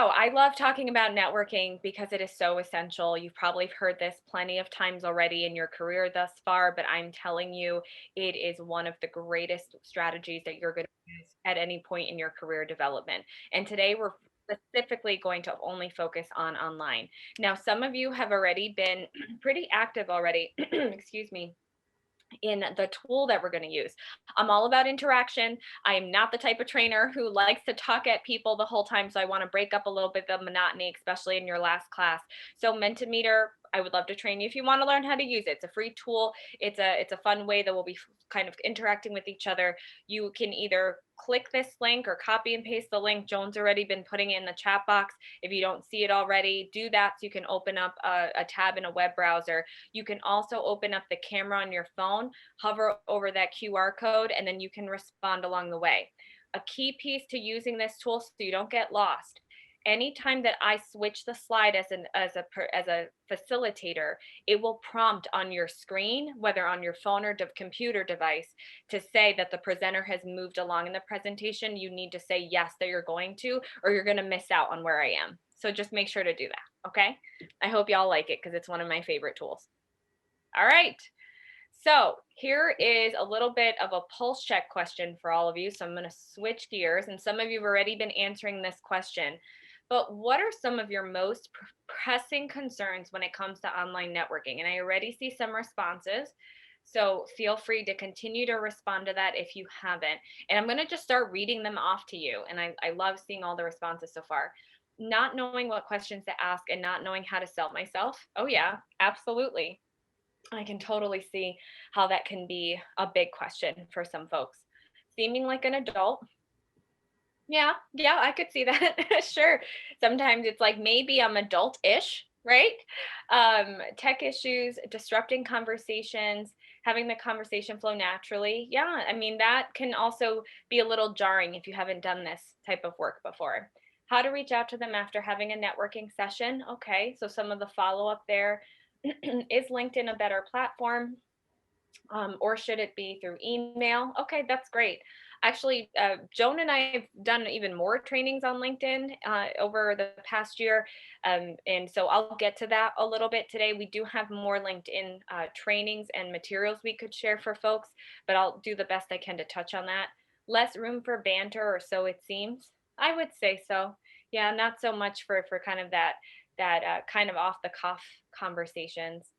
I love talking about networking because it is so essential. You've probably heard this plenty of times already in your career thus far, but I'm telling you, it is one of the greatest strategies that you're going to use at any point in your career development. And today we're specifically going to only focus on online. Now, some of you have already been pretty active already, excuse me, in the tool that we're going to use. I'm all about interaction. I am not the type of trainer who likes to talk at people the whole time. So I want to break up a little bit of monotony, especially in your last class. So Mentimeter, I would love to train you if you want to learn how to use it. It's a free tool. It's a fun way that we'll be kind of interacting with each other. You can either click this link or copy and paste the link. Joan's already been putting it in the chat box. If you don't see it already, do that so you can open up a tab in a web browser. You can also open up the camera on your phone, hover over that QR code, and then you can respond along the way. A key piece to using this tool so you don't get lost. Anytime that I switch the slide as a facilitator, it will prompt on your screen, whether on your phone or computer device, to say that the presenter has moved along in the presentation. You need to say yes that you're going to, or you're going to miss out on where I am. So just make sure to do that. Okay. I hope y'all like it because it's one of my favorite tools. All right. So here is a little bit of a pulse check question for all of you. So I'm going to switch gears, and some of you have already been answering this question. But what are some of your most pressing concerns when it comes to online networking? And I already see some responses. So feel free to continue to respond to that if you haven't. And I'm going to just start reading them off to you. And I love seeing all the responses so far. Not knowing what questions to ask and not knowing how to sell myself. Oh, yeah, absolutely. I can totally see how that can be a big question for some folks. Seeming like an adult. Yeah, yeah, I could see that. Sure. Sometimes it's like maybe I'm adult-ish, right? Tech issues, disrupting conversations, having the conversation flow naturally. Yeah, I mean, that can also be a little jarring if you haven't done this type of work before. How to reach out to them after having a networking session. Okay, so some of the follow-up there. Is LinkedIn a better platform? Or should it be through email? Okay, that's great. Actually, Joan and I have done even more trainings on LinkedIn over the past year. And so I'll get to that a little bit today. We do have more LinkedIn trainings and materials we could share for folks, but I'll do the best I can to touch on that. Less room for banter, or so it seems. I would say so. Yeah, not so much for kind of that kind of off the cuff conversations.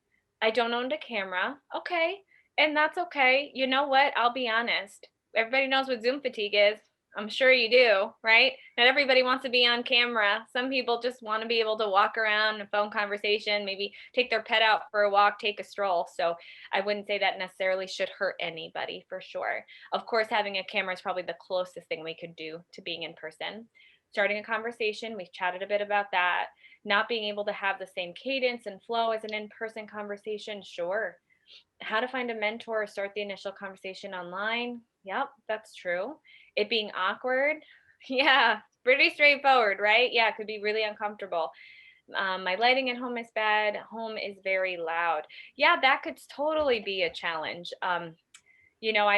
I don't own a camera. Okay, and that's okay. You know what? I'll be honest. Everybody knows what Zoom fatigue is. I'm sure you do, right? Not everybody wants to be on camera. Some people just want to be able to walk around, a phone conversation, maybe take their pet out for a walk, take a stroll. So I wouldn't say that necessarily should hurt anybody for sure. Of course, having a camera is probably the closest thing we could do to being in person. Starting a conversation, we've chatted a bit about that. Not being able to have the same cadence and flow as an in person conversation, sure. How to find a mentor or start the initial conversation online. Yep, that's true. It being awkward. Yeah, pretty straightforward, right? Yeah, it could be really uncomfortable. My lighting at home is bad. Home is very loud. Yeah, that could totally be a challenge. I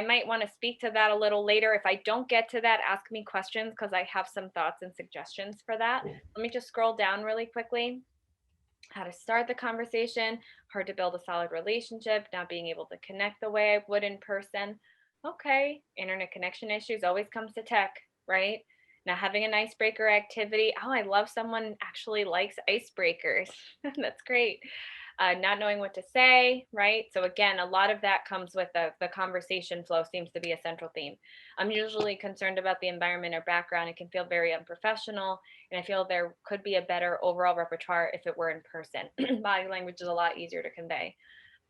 might want to speak to that a little later. If I don't get to that, ask me questions because I have some thoughts and suggestions for that. Let me just scroll down really quickly. How to start the conversation, hard to build a solid relationship, not being able to connect the way I would in person. Okay, internet connection issues always comes to tech, right? Now having an icebreaker activity. Oh, I love someone actually likes icebreakers. That's great. Not knowing what to say, right? So again, a lot of that comes with the conversation flow seems to be a central theme. I'm usually concerned about the environment or background. It can feel very unprofessional, and I feel there could be a better overall repertoire if it were in person. Body language is a lot easier to convey.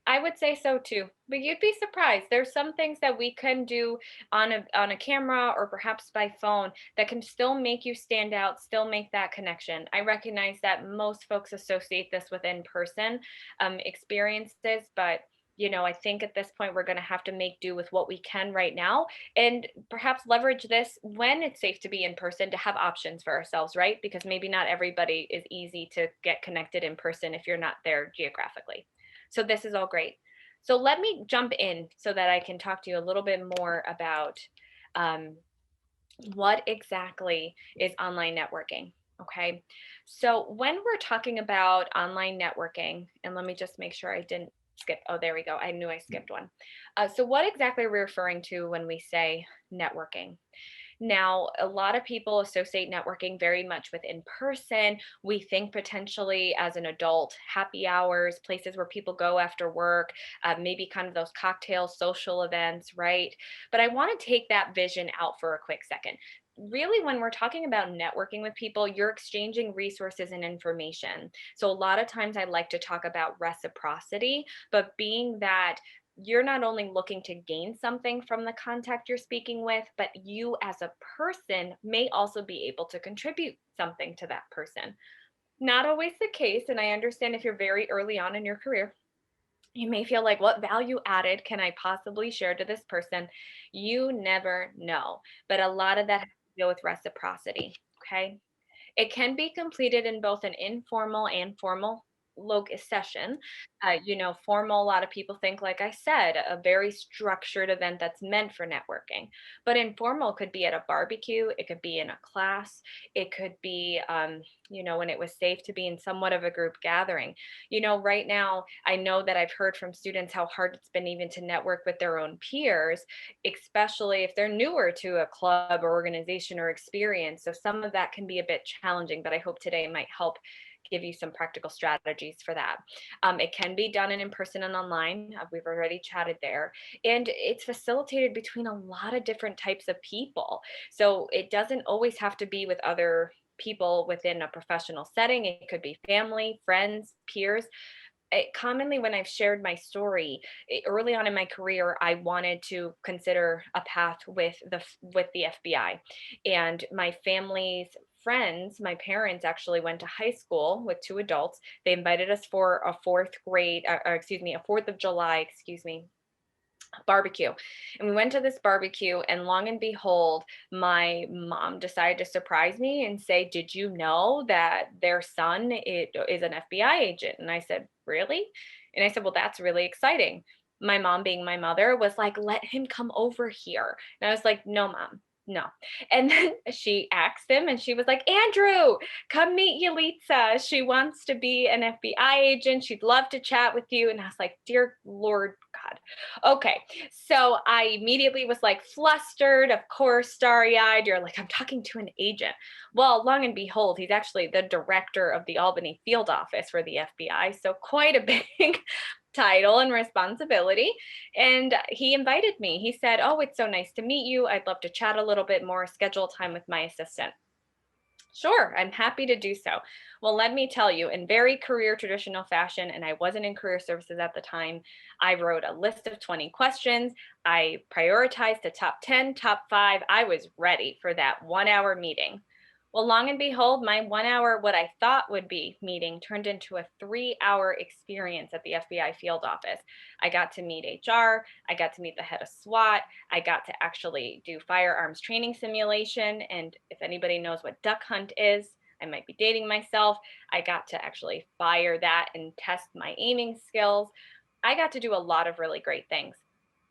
I would say so too, but you'd be surprised. There's some things that we can do on a camera or perhaps by phone that can still make you stand out, still make that connection. I recognize that most folks associate this with in-person experiences, but I think at this point we're going to have to make do with what we can right now and perhaps leverage this when it's safe to be in person to have options for ourselves, right? Because maybe not everybody is easy to get connected in person if you're not there geographically. So this is all great. So let me jump in so that I can talk to you a little bit more about what exactly is online networking. Okay. So when we're talking about online networking, and let me just make sure I didn't skip. Oh, there we go. I knew I skipped one. So what exactly are we referring to when we say networking? Now, a lot of people associate networking very much with in person. We think potentially as an adult, happy hours, places where people go after work, maybe kind of those cocktail social events, right? But I want to take that vision out for a quick second. Really, when we're talking about networking with people, you're exchanging resources and information. So, a lot of times I like to talk about reciprocity, but being that you're not only looking to gain something from the contact you're speaking with, but you as a person may also be able to contribute something to that person. Not always the case. And I understand if you're very early on in your career, you may feel like, what value added can I possibly share to this person? You never know. But a lot of that has to deal with reciprocity. Okay. It can be completed in both an informal and formal session. Formal, a lot of people think, like I said, a very structured event that's meant for networking. But informal could be at a barbecue, it could be in a class, it could be, when it was safe to be in somewhat of a group gathering. Right now, I know that I've heard from students how hard it's been even to network with their own peers, especially if they're newer to a club or organization or experience. So some of that can be a bit challenging, but I hope today might help give you some practical strategies for that. It can be done in person and online. We've already chatted there. And it's facilitated between a lot of different types of people. So it doesn't always have to be with other people within a professional setting. It could be family, friends, peers. Commonly when I've shared my story, early on in my career, I wanted to consider a path with the FBI, and my family's friends, my parents actually went to high school with two adults. They invited us for a fourth grade, or excuse me, a Fourth of July, excuse me, barbecue. And we went to this barbecue, and long and behold, my mom decided to surprise me and say, "Did you know that their son is an FBI agent?" And I said, "Really?" And I said, "Well, that's really exciting." My mom, being my mother, was like, "Let him come over here." And I was like, "No, mom. No." And then she asked him, and she was like, "Andrew, come meet Yelitsa. She wants to be an FBI agent. She'd love to chat with you." And I was like, "Dear Lord God." Okay. So I immediately was like flustered, of course, starry eyed. You're like, I'm talking to an agent. Well, long and behold, he's actually the director of the Albany field office for the FBI. So quite a big title and responsibility. And he invited me. He said, "Oh, it's so nice to meet you. I'd love to chat a little bit more, schedule time with my assistant." Sure, I'm happy to do so. Well, let me tell you, in very career traditional fashion, and I wasn't in career services at the time, I wrote a list of 20 questions. I prioritized the top 10, top five. I was ready for that 1 hour meeting. Well, long and behold, my 1 hour, what I thought would be meeting, turned into a 3 hour experience at the FBI field office. I got to meet HR, I got to meet the head of SWAT, I got to actually do firearms training simulation. And if anybody knows what duck hunt is, I might be dating myself. I got to actually fire that and test my aiming skills. I got to do a lot of really great things.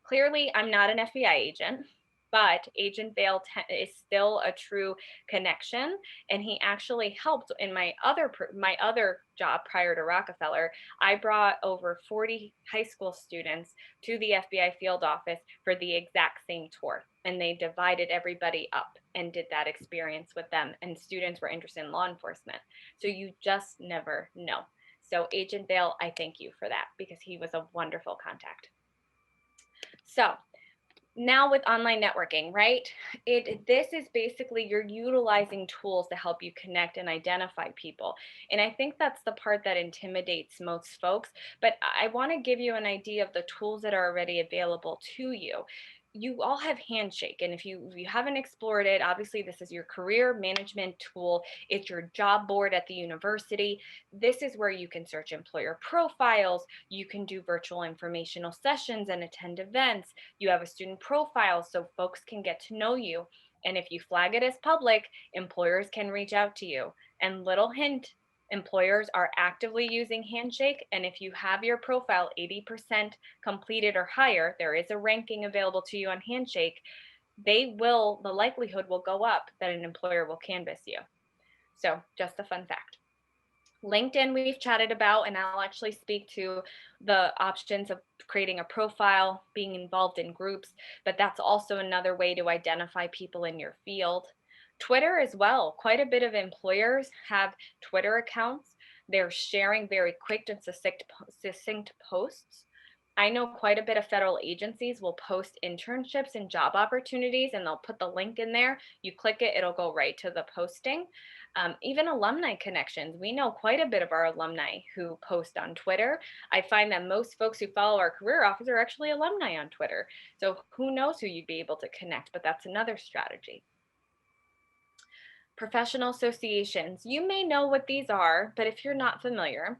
Clearly, I'm not an FBI agent, but Agent Vale is still a true connection, and he actually helped in my other job prior to Rockefeller. I brought over 40 high school students to the FBI field office for the exact same tour, and they divided everybody up and did that experience with them, and students were interested in law enforcement. So you just never know. So Agent Vale, I thank you for that because he was a wonderful contact. So now with online networking, right? This is basically you're utilizing tools to help you connect and identify people. And I think that's the part that intimidates most folks, but I want to give you an idea of the tools that are already available to you. You all have Handshake, and if you haven't explored it, obviously this is your career management tool. It's your job board at the university. This is where you can search employer profiles, you can do virtual informational sessions and attend events. You have a student profile so folks can get to know you. And if you flag it as public, employers can reach out to you. And little hint, employers are actively using Handshake. And if you have your profile 80% completed or higher, there is a ranking available to you on Handshake. The likelihood will go up that an employer will canvass you. So just a fun fact. LinkedIn, we've chatted about, and I'll actually speak to the options of creating a profile, being involved in groups, but that's also another way to identify people in your field. Twitter as well. Quite a bit of employers have Twitter accounts. They're sharing very quick and succinct posts. I know quite a bit of federal agencies will post internships and job opportunities, and they'll put the link in there. You click it, it'll go right to the posting. Even alumni connections. We know quite a bit of our alumni who post on Twitter. I find that most folks who follow our career offers are actually alumni on Twitter. So who knows who you'd be able to connect, but that's another strategy. Professional associations. You may know what these are, but if you're not familiar,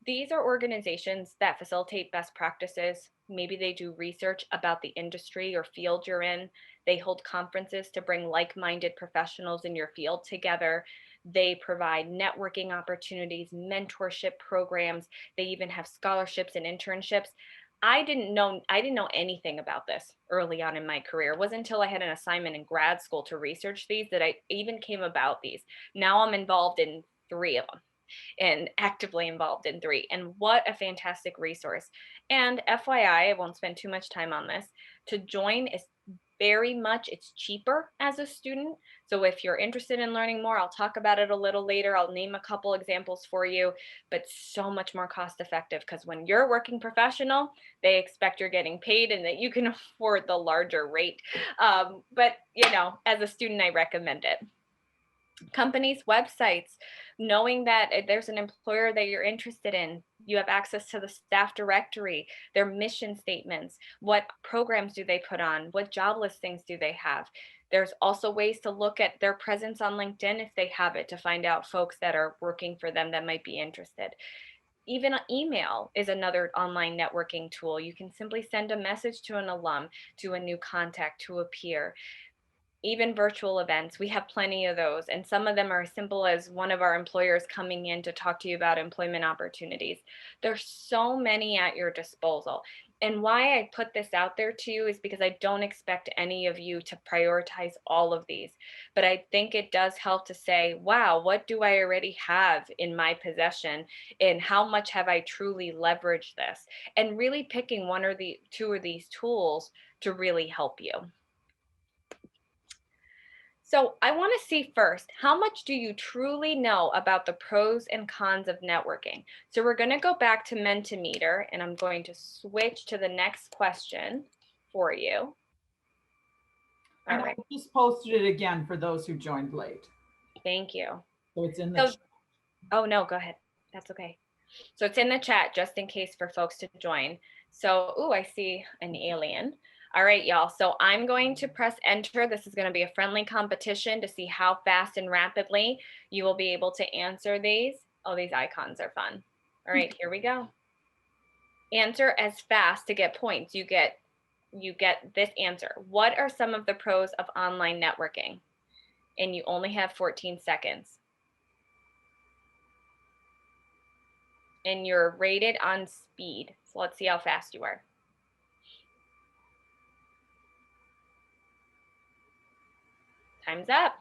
these are organizations that facilitate best practices. Maybe they do research about the industry or field you're in. They hold conferences to bring like-minded professionals in your field together. They provide networking opportunities, mentorship programs. They even have scholarships and internships. I didn't know anything about this early on in my career. It wasn't until I had an assignment in grad school to research these that I even came about these. Now I'm involved in 3 of them and actively involved in 3. And what a fantastic resource. And FYI, I won't spend too much time on this. To join is it's cheaper as a student. So if you're interested in learning more, I'll talk about it a little later. I'll name a couple examples for you, but so much more cost effective because when you're a working professional, they expect you're getting paid and that you can afford the larger rate. But as a student, I recommend it. Companies' websites, knowing that there's an employer that you're interested in, you have access to the staff directory, their mission statements, what programs do they put on, what job listings do they have. There's also ways to look at their presence on LinkedIn if they have it to find out folks that are working for them that might be interested. Even email is another online networking tool. You can simply send a message to an alum, to a new contact, to a peer. Even virtual events, we have plenty of those. And some of them are as simple as one of our employers coming in to talk to you about employment opportunities. There's so many at your disposal. And why I put this out there to you is because I don't expect any of you to prioritize all of these. But I think it does help to say, wow, what do I already have in my possession? And how much have I truly leveraged this? And really picking one or the two of these tools to really help you. So I want to see first, how much do you truly know about the pros and cons of networking? So we're going to go back to Mentimeter, and I'm going to switch to the next question for you. All right. I just posted it again for those who joined late. Thank you. So it's in the chat. Oh, no, go ahead. That's okay. So it's in the chat just in case for folks to join. So, I see an alien. All right, y'all. So I'm going to press enter. This is going to be a friendly competition to see how fast and rapidly you will be able to answer these. Oh, these icons are fun. All right, here we go. Answer as fast to get points. You get this answer. What are some of the pros of online networking? And you only have 14 seconds. And you're rated on speed. So let's see how fast you are. Time's up.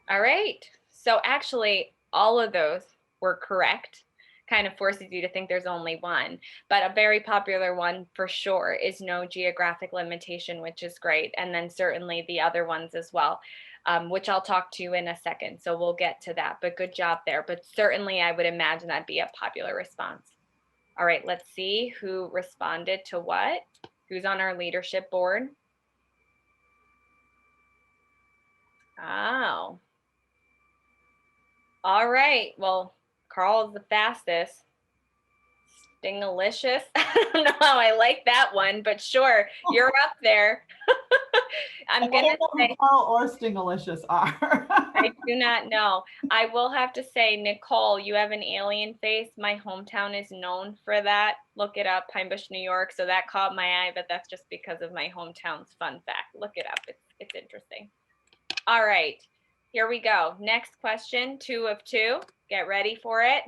All right. So actually, all of those were correct. Kind of forces you to think there's only one. But a very popular one for sure is no geographic limitation, which is great. And then certainly the other ones as well, which I'll talk to you in a second. So we'll get to that. But good job there. But certainly I would imagine that'd be a popular response. All right, let's see who responded to what. Who's on our leadership board? Oh. All right. Well, Carl is the fastest. Stingalicious. I don't know how I like that one, but sure, you're up there. I'm going to say who Carl or Stingalicious are. I do not know. I will have to say, Nicole, you have an alien face. My hometown is known for that. Look it up, Pine Bush, New York. So that caught my eye, but that's just because of my hometown's fun fact. Look it up. It's interesting. All right. Here we go. Next question, 2 of 2. Get ready for it.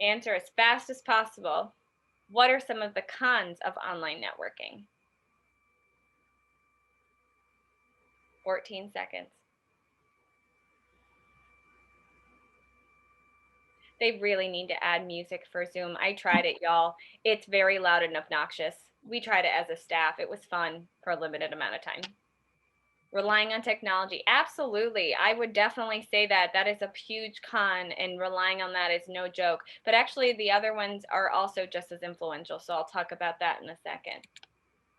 Answer as fast as possible. What are some of the cons of online networking? 14 seconds. They really need to add music for Zoom. I tried it, y'all. It's very loud and obnoxious. We tried it as a staff. It was fun for a limited amount of time. Relying on technology. Absolutely. I would definitely say that that is a huge con, and relying on that is no joke. But actually, the other ones are also just as influential. So I'll talk about that in a second.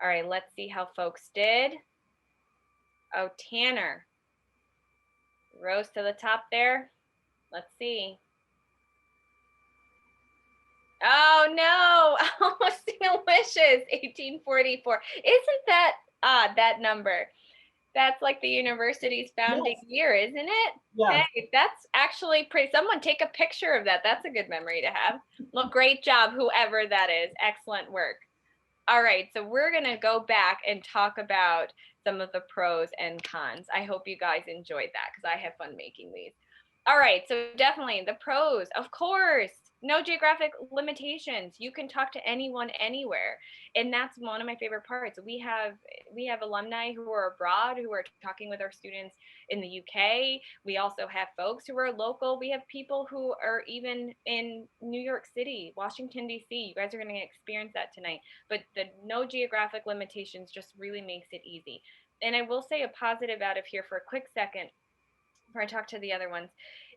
All right, let's see how folks did. Oh, Tanner rose to the top there. Let's see. Oh no, almost wishes 1844. Isn't that odd, that number? That's like the university's founding Yes, year, isn't it? yes. Hey, that's actually pretty. Someone take a picture of that. That's a good memory to have. Look, great job, whoever that is. Excellent work. All right, so we're going to go back and talk about some of the pros and cons. I hope you guys enjoyed that because I have fun making these. All right, so definitely the pros, of course, no geographic limitations. You can talk to anyone anywhere. And that's one of my favorite parts. We have alumni who are abroad who are talking with our students in the UK. We also have folks who are local. We have people who are even in New York City, Washington D.C. You guys are going to experience that tonight. But the no geographic limitations just really makes it easy. And I will say a positive out of here for a quick second before I talk to the other ones,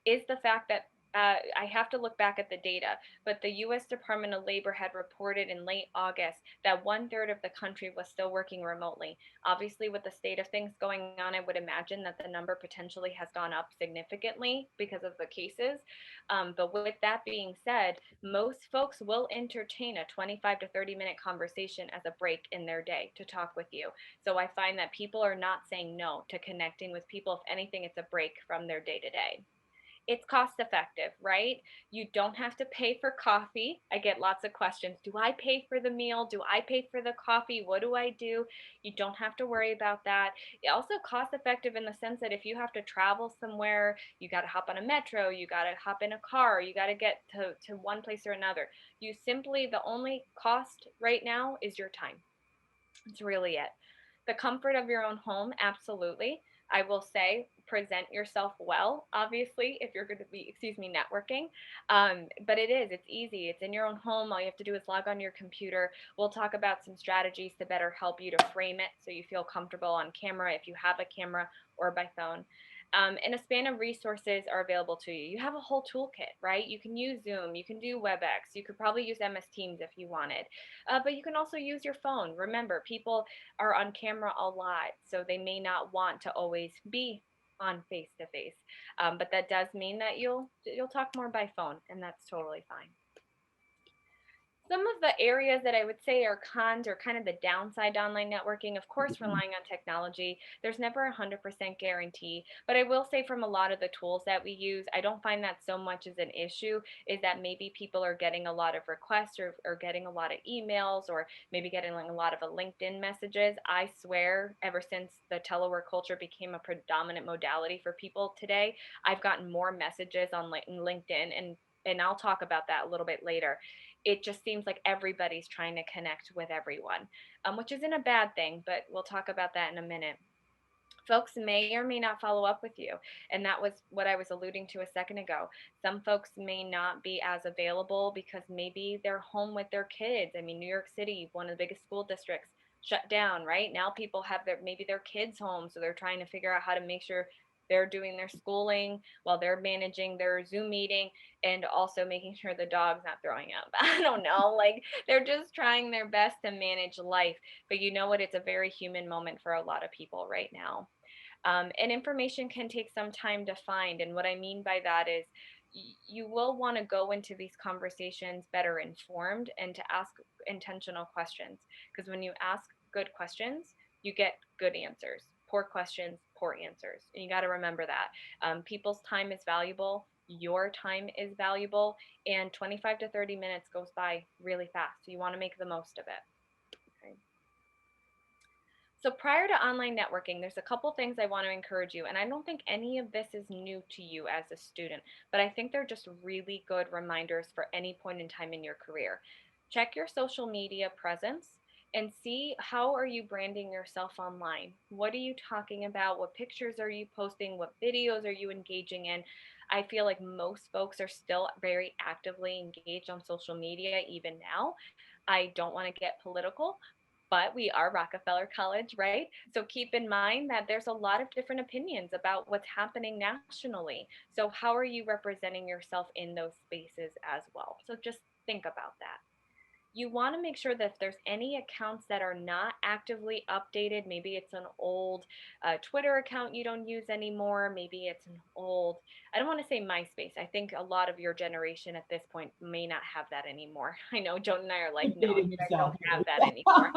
is the fact that I have to look back at the data, but the US Department of Labor had reported in late August that 1/3 of the country was still working remotely. Obviously, with the state of things going on, I would imagine that the number potentially has gone up significantly because of the cases. But with that being said, most folks will entertain a 25 to 30-minute conversation as a break in their day to talk with you. So I find that people are not saying no to connecting with people. If anything, it's a break from their day to day. It's cost effective, right? You don't have to pay for coffee. I get lots of questions. Do I pay for the meal? Do I pay for the coffee? What do I do? You don't have to worry about that. It also cost effective in the sense that if you have to travel somewhere, you got to hop on a metro, you got to hop in a car, you got to get to one place or another. You simply, the only cost right now is your time. It's really it. The comfort of your own home, absolutely. I will say present yourself well, obviously, if you're going to be, networking. But it's easy. It's in your own home. All you have to do is log on your computer. We'll talk about some strategies to better help you to frame it so you feel comfortable on camera if you have a camera or by phone. And a span of resources are available to you. You have a whole toolkit, right? You can use Zoom, you can do WebEx, you could probably use MS Teams if you wanted, but you can also use your phone. Remember, people are on camera a lot, so they may not want to always be on face to face. But that does mean that you'll talk more by phone, and that's totally fine. Some of the areas that I would say are cons or kind of the downside to online networking, of course, relying on technology. There's never a 100% guarantee, but I will say from a lot of the tools that we use, I don't find that so much as an issue, is that maybe people are getting a lot of requests or getting a lot of emails or maybe getting like a lot of LinkedIn messages. I swear, ever since the telework culture became a predominant modality for people today, I've gotten more messages on LinkedIn, and I'll talk about that a little bit later. It just seems like everybody's trying to connect with everyone, which isn't a bad thing, but we'll talk about that in a minute. Folks may or may not follow up with you. And that was what I was alluding to a second ago. Some folks may not be as available because maybe they're home with their kids. I mean, New York City, one of the biggest school districts, shut down, right? Now people have maybe their kids home, so they're trying to figure out how to make sure they're doing their schooling while they're managing their Zoom meeting and also making sure the dog's not throwing up. I don't know, like they're just trying their best to manage life. But you know what? It's a very human moment for a lot of people right now. And information can take some time to find. And what I mean by that is you will want to go into these conversations better informed and to ask intentional questions. Because when you ask good questions, you get good answers. Poor questions, poor answers. And you got to remember that. People's time is valuable. Your time is valuable. And 25 to 30 minutes goes by really fast. So you want to make the most of it. Okay. So prior to online networking, there's a couple things I want to encourage you. And I don't think any of this is new to you as a student, but I think they're just really good reminders for any point in time in your career. Check your social media presence and see how are you branding yourself online. What are you talking about? What pictures are you posting? What videos are you engaging in? I feel like most folks are still very actively engaged on social media even now. I don't want to get political, but we are Rockefeller College, right? So keep in mind that there's a lot of different opinions about what's happening nationally. So, how are you representing yourself in those spaces as well? So, just think about that. You want to make sure that if there's any accounts that are not actively updated, maybe it's an old Twitter account you don't use anymore, maybe it's an old, I don't want to say MySpace. I think a lot of your generation at this point may not have that anymore. I know Joan and I are like, no, Dating you guys don't yourself. have that anymore.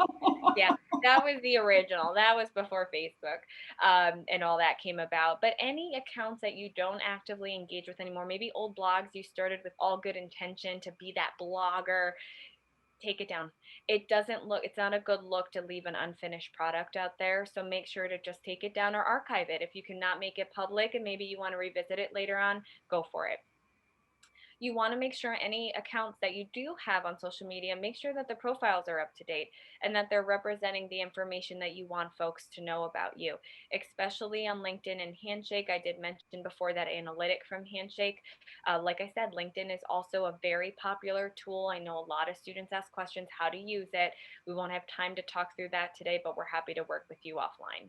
Yeah, that was the original. That was before Facebook and all that came about. But any accounts that you don't actively engage with anymore, maybe old blogs you started with all good intention to be that blogger, take it down. It doesn't look, it's not a good look to leave an unfinished product out there. So make sure to just take it down or archive it. If you cannot make it public and maybe you want to revisit it later on, go for it. You want to make sure any accounts that you do have on social media, make sure that the profiles are up to date and that they're representing the information that you want folks to know about you, especially on LinkedIn and Handshake. I did mention before that analytic from Handshake. Like I said, LinkedIn is also a very popular tool. I know a lot of students ask questions how to use it. We won't have time to talk through that today, but we're happy to work with you offline.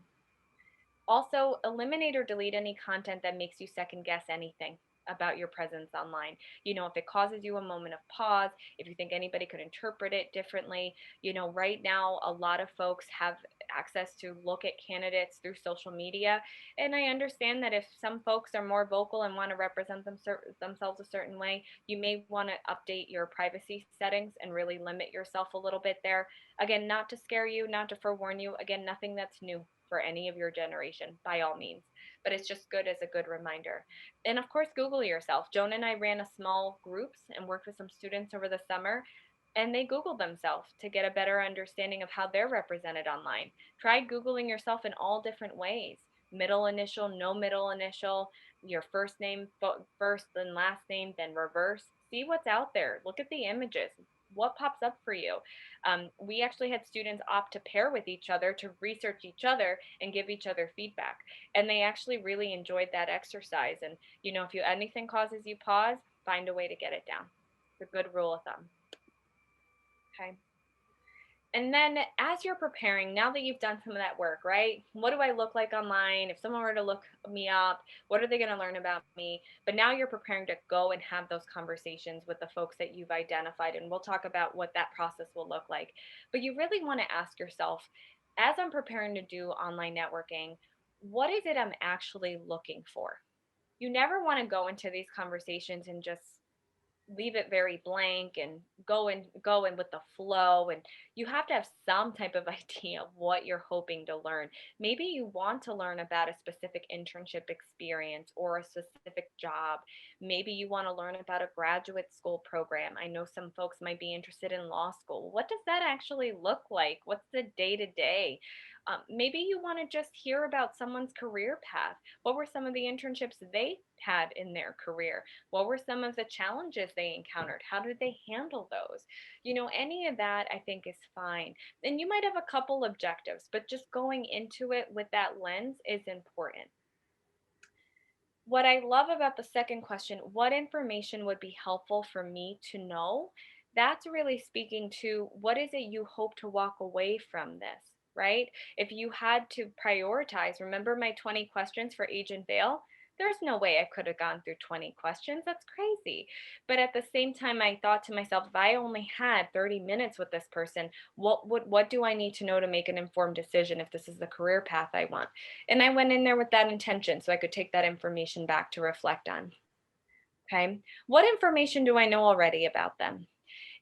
Also, eliminate or delete any content that makes you second guess anything about your presence online. If it causes you a moment of pause, if you think anybody could interpret it differently, right now, a lot of folks have access to look at candidates through social media. And I understand that if some folks are more vocal and want to represent themselves a certain way, you may want to update your privacy settings and really limit yourself a little bit there. Again, not to scare you, not to forewarn you. Again, nothing that's new for any of your generation, by all means. But it's just good as a good reminder. And of course, Google yourself. Joan and I ran a small groups and worked with some students over the summer, and they Googled themselves to get a better understanding of how they're represented online. Try Googling yourself in all different ways. Middle initial, no middle initial, your first name, first, then last name, then reverse. See what's out there. Look at the images. What pops up for you? We actually had students opt to pair with each other to research each other and give each other feedback. And they actually really enjoyed that exercise. And, if anything causes you pause, find a way to get it down. It's a good rule of thumb. Okay. And then as you're preparing, now that you've done some of that work, right? What do I look like online? If someone were to look me up, what are they going to learn about me? But now you're preparing to go and have those conversations with the folks that you've identified. And we'll talk about what that process will look like. But you really want to ask yourself, as I'm preparing to do online networking, what is it I'm actually looking for? You never want to go into these conversations and just leave it very blank and go in with the flow, and you have to have some type of idea of what you're hoping to learn. Maybe you want to learn about a specific internship experience or a specific job. Maybe you want to learn about a graduate school program. I know some folks might be interested in law school. What does that actually look like? What's the day to day? Maybe you want to just hear about someone's career path. What were some of the internships they had in their career? What were some of the challenges they encountered? How did they handle those? Any of that I think is fine. And you might have a couple objectives, but just going into it with that lens is important. What I love about the second question, what information would be helpful for me to know? That's really speaking to what is it you hope to walk away from this, right? If you had to prioritize, remember my 20 questions for age and veil? There's no way I could have gone through 20 questions. That's crazy. But at the same time, I thought to myself, if I only had 30 minutes with this person, what do I need to know to make an informed decision if this is the career path I want? And I went in there with that intention so I could take that information back to reflect on. Okay. What information do I know already about them?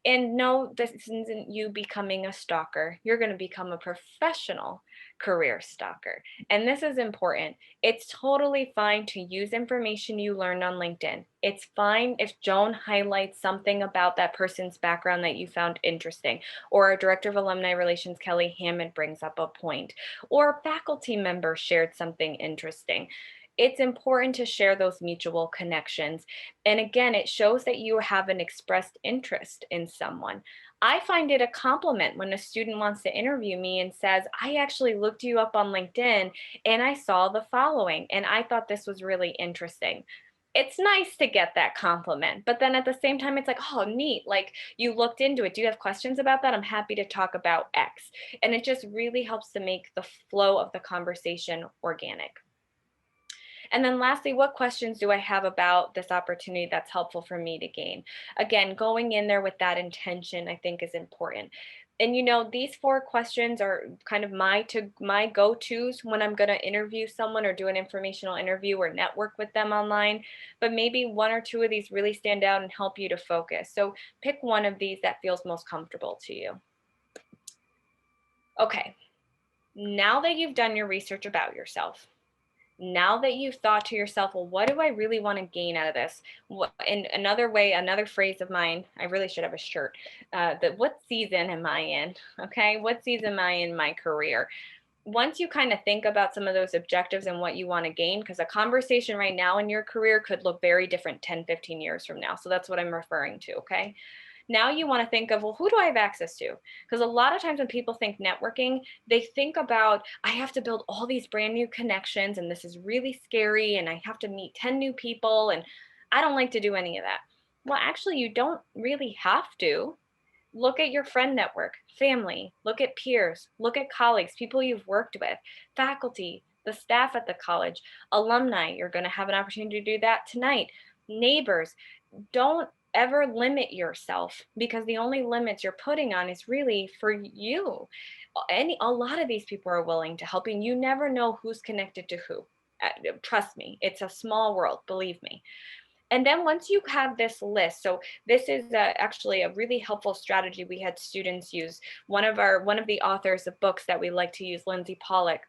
And no, this isn't you becoming a stalker. You're going to become a professional career stalker. And this is important. It's totally fine to use information you learned on LinkedIn. It's fine if Joan highlights something about that person's background that you found interesting, or a director of alumni relations, Kelly Hammond, brings up a point, or a faculty member shared something interesting. It's important to share those mutual connections. And again, it shows that you have an expressed interest in someone. I find it a compliment when a student wants to interview me and says, I actually looked you up on LinkedIn and I saw the following, and I thought this was really interesting. It's nice to get that compliment, but then at the same time, it's like, oh, neat. Like you looked into it. Do you have questions about that? I'm happy to talk about X. And it just really helps to make the flow of the conversation organic. And then lastly, what questions do I have about this opportunity that's helpful for me to gain? Again, going in there with that intention, I think is important. And these four questions are kind of my go-tos when I'm going to interview someone or do an informational interview or network with them online. But maybe one or two of these really stand out and help you to focus. So pick one of these that feels most comfortable to you. Okay, now that you've done your research about yourself, now that you've thought to yourself, well, what do I really want to gain out of this? In another way, another phrase of mine, I really should have a shirt. What season am I in? Okay, what season am I in my career? Once you kind of think about some of those objectives and what you want to gain, because a conversation right now in your career could look very different 10, 15 years from now. So that's what I'm referring to. Okay. Now you want to think of, well, who do I have access to? Because a lot of times when people think networking, they think about, I have to build all these brand new connections and this is really scary and I have to meet 10 new people and I don't like to do any of that. Well, actually, you don't really have to. Look at your friend network, family, look at peers, look at colleagues, people you've worked with, faculty, the staff at the college, alumni. You're going to have an opportunity to do that tonight. Neighbors, don't ever limit yourself because the only limits you're putting on is really for you. A lot of these people are willing to help, and you never know who's connected to who. Trust me, it's a small world, believe me. And then once you have this list, so this is actually a really helpful strategy we had students use. One of the authors of books that we like to use, Lindsay Pollock,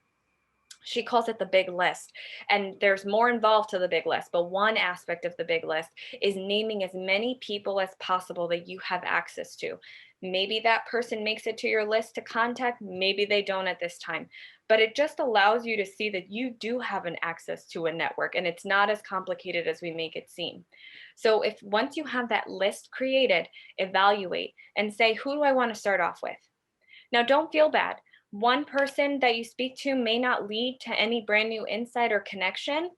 she calls it the big list. And there's more involved to the big list, but one aspect of the big list is naming as many people as possible that you have access to. Maybe that person makes it to your list to contact, maybe they don't at this time. But it just allows you to see that you do have an access to a network and it's not as complicated as we make it seem. So if once you have that list created, evaluate and say, who do I want to start off with? Now, don't feel bad. One person that you speak to may not lead to any brand new insight or connection.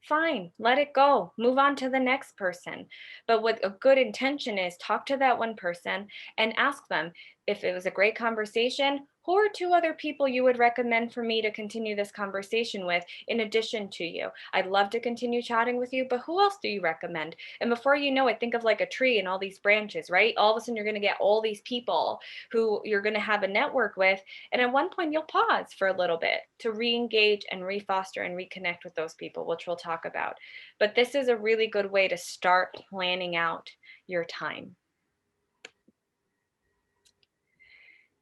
Fine, let it go. Move on to the next person. But what a good intention is, talk to that one person and ask them if it was a great conversation, who are two other people you would recommend for me to continue this conversation with in addition to you? I'd love to continue chatting with you, but who else do you recommend? And before you know it, think of like a tree and all these branches, right? All of a sudden, you're going to get all these people who you're going to have a network with. And at one point, you'll pause for a little bit to re engage and refoster and reconnect with those people, which we'll talk about. But this is a really good way to start planning out your time.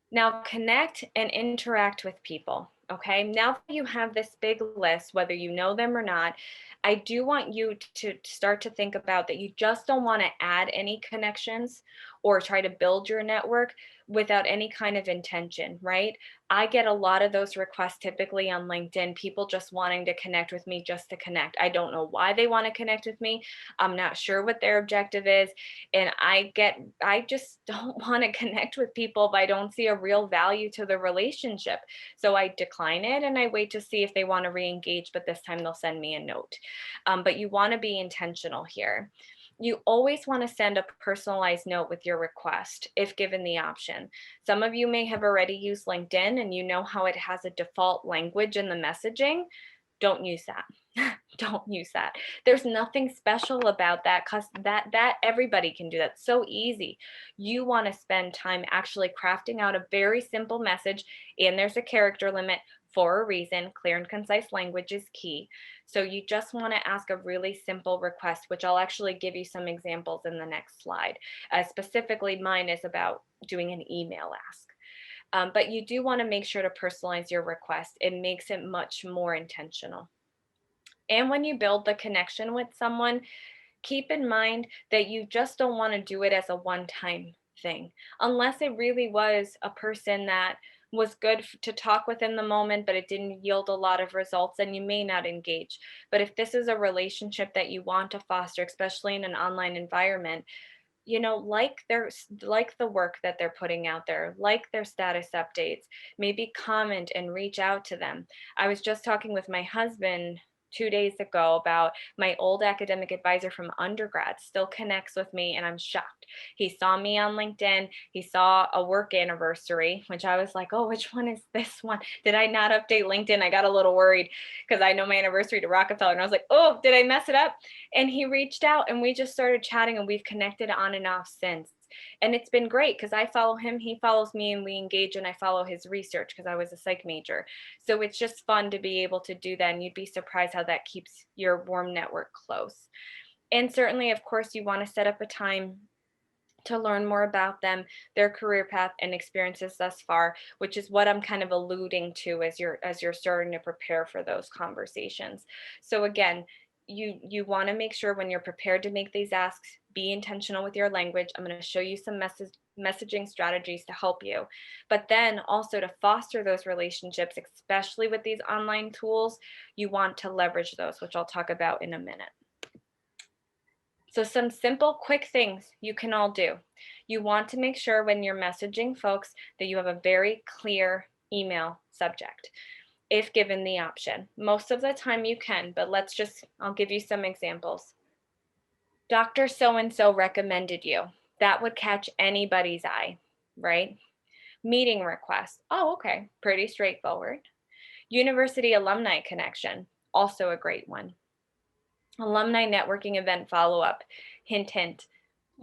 Now connect and interact with people. Okay. Now that you have this big list, whether you know them or not, I do want you to start to think about that you just don't want to add any connections or try to build your network without any kind of intention, right? I get a lot of those requests typically on LinkedIn, people just wanting to connect with me just to connect. I don't know why they want to connect with me. I'm not sure what their objective is. And I just don't want to connect with people if I don't see a real value to the relationship. So I decline it and I wait to see if they want to re-engage, but this time they'll send me a note. But you want to be intentional here. You always want to send a personalized note with your request if given the option. Some of you may have already used LinkedIn and you know how it has a default language in the messaging. Don't use that. Don't use that. There's nothing special about that because that everybody can do that. So easy. You want to spend time actually crafting out a very simple message, and there's a character limit for a reason. Clear and concise language is key. So you just want to ask a really simple request, which I'll actually give you some examples in the next slide. Specifically, mine is about doing an email ask. But you do want to make sure to personalize your request. It makes it much more intentional. And when you build the connection with someone, keep in mind that you just don't want to do it as a one-time thing, unless it really was a person that was good to talk with in the moment, but it didn't yield a lot of results, and you may not engage. But if this is a relationship that you want to foster, especially in an online environment, like the work that they're putting out there, like their status updates, maybe comment and reach out to them. I was just talking with my husband 2 days ago about my old academic advisor from undergrad still connects with me, and I'm shocked. He saw me on LinkedIn. He saw a work anniversary, which I was like, oh, which one is this one? Did I not update LinkedIn? I got a little worried because I know my anniversary to Rockefeller, and I was like, oh, did I mess it up? And he reached out, and we just started chatting, and we've connected on and off since. And it's been great because I follow him, he follows me, and we engage, and I follow his research because I was a psych major. So it's just fun to be able to do that. And you'd be surprised how that keeps your warm network close. And certainly, of course, you want to set up a time to learn more about them, their career path and experiences thus far, which is what I'm kind of alluding to as you're starting to prepare for those conversations. So again, you want to make sure when you're prepared to make these asks, be intentional with your language. I'm going to show you some messaging strategies to help you. But then also to foster those relationships, especially with these online tools, you want to leverage those, which I'll talk about in a minute. So some simple, quick things you can all do. You want to make sure when you're messaging folks that you have a very clear email subject, if given the option. Most of the time you can, but I'll give you some examples. Dr. So-and-so recommended you. That would catch anybody's eye, right? Meeting request. Oh, okay, pretty straightforward. University alumni connection, also a great one. Alumni networking event follow-up. Hint, hint,